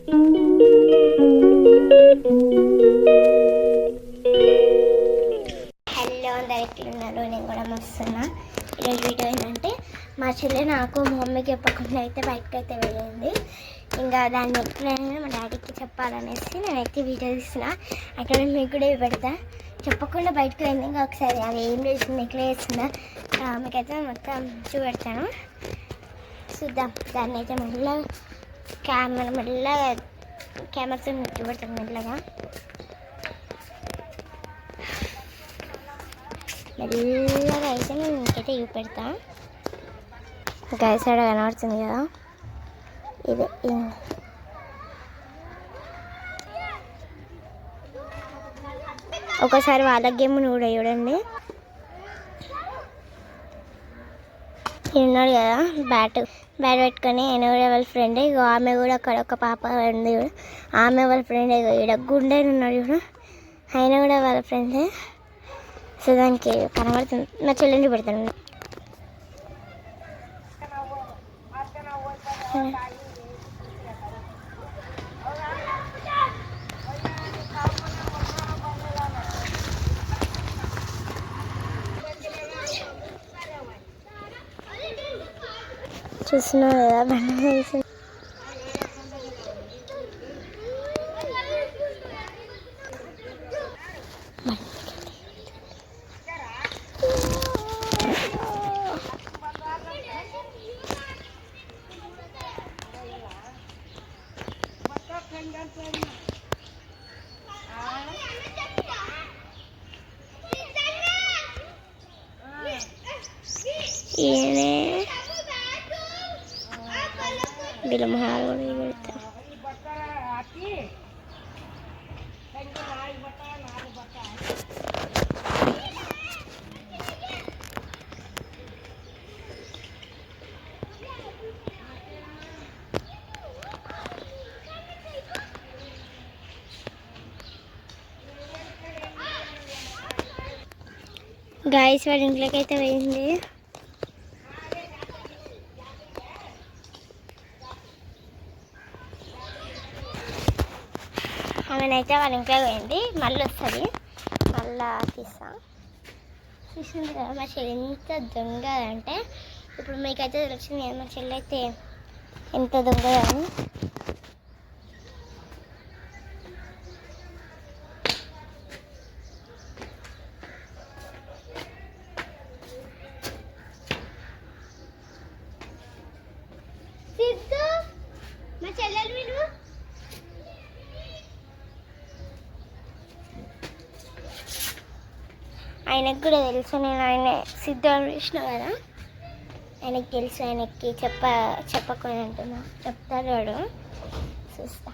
Hello అందరికి ఉన్నారు, నేను కూడా వస్తున్నా. ఈరోజు వీడియో ఏంటంటే మా చెల్లి నాకు మా మమ్మీకి చెప్పకుండా అయితే బయటకు అయితే వెళ్ళింది. ఇంకా దాన్ని ఎప్పుడైనా మా డాడీకి చెప్పాలనేసి నేనైతే వీడియో తీసిన. అక్కడ మీకు కూడా పెడతా. చెప్పకుండా బయటకు వెళ్ళింది. ఇంకా ఒకసారి అది ఏం చేసింది, ఎట్లా చేస్తుందా మీకైతే మొత్తం చూపెడతాను. చూద్దాం. దాన్ని అయితే మెల్లగా కెమెరాతో చూపెడతాను మెల్లగా అయితే నేను మీకైతే చూపెడతా. గైస్ ఆడ కనబడుతుంది కదా, ఇదే ఒకసారి వాళ్ళ గేమ్ కూడా చూడండి. ఉన్నాడు కదా బ్యాట్ పెట్టుకొని ఆయన కూడా వాళ్ళ ఫ్రెండ్. ఇక ఆమె కూడా అక్కడ ఒక పాప ఉంది కూడా, ఆమె వాళ్ళ ఫ్రెండ్. ఇక ఇక్కడ గుండె ఉన్నాడు కూడా, ఆయన కూడా వాళ్ళ ఫ్రెండే. సో దానికి కనబడుతుంది. నా చెల్లెండి పెడతాను. చూస్తున్నావు కదా బండి వేసి. ఈయనే వీళ్ళ మొహాలు కూడా పెడతా. గాయస్ వాడి ఇంట్లోకి అయితే పోయింది. ఆమెనైతే వాళ్ళ ఇంట్లో పోయింది. మళ్ళీ వస్తుంది, మళ్ళా చూసింది కదా మా చెల్లి ఎంత దొంగ అంటే. ఇప్పుడు మీకైతే తెలిసింది కదా మా చెల్లి అయితే ఎంత దొంగ అని. మా చెల్లెలు మీరు ఆయనకు కూడా తెలుసు. నేను ఆయన సిద్ధం చేసిన కదా, ఆయనకి తెలుసు. ఆయనకి చెప్పకుండా అంటున్నా, చెప్తాడు వాడు. చూస్తా.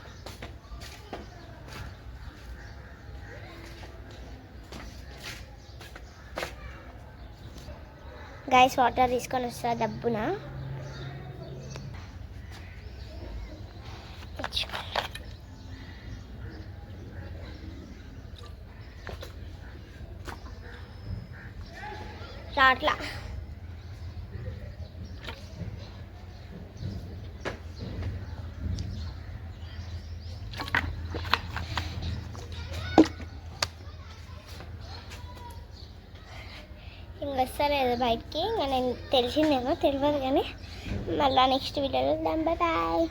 గైస్ వాటర్ తీసుకొని వస్తా డబ్బున. రాట్లా ఇంకొస్తలేదు బయటికి. ఇంకా నేను తెలిసిందేమో తెలియదు కానీ మళ్ళీ నెక్స్ట్ వీడియోలో బాయ్.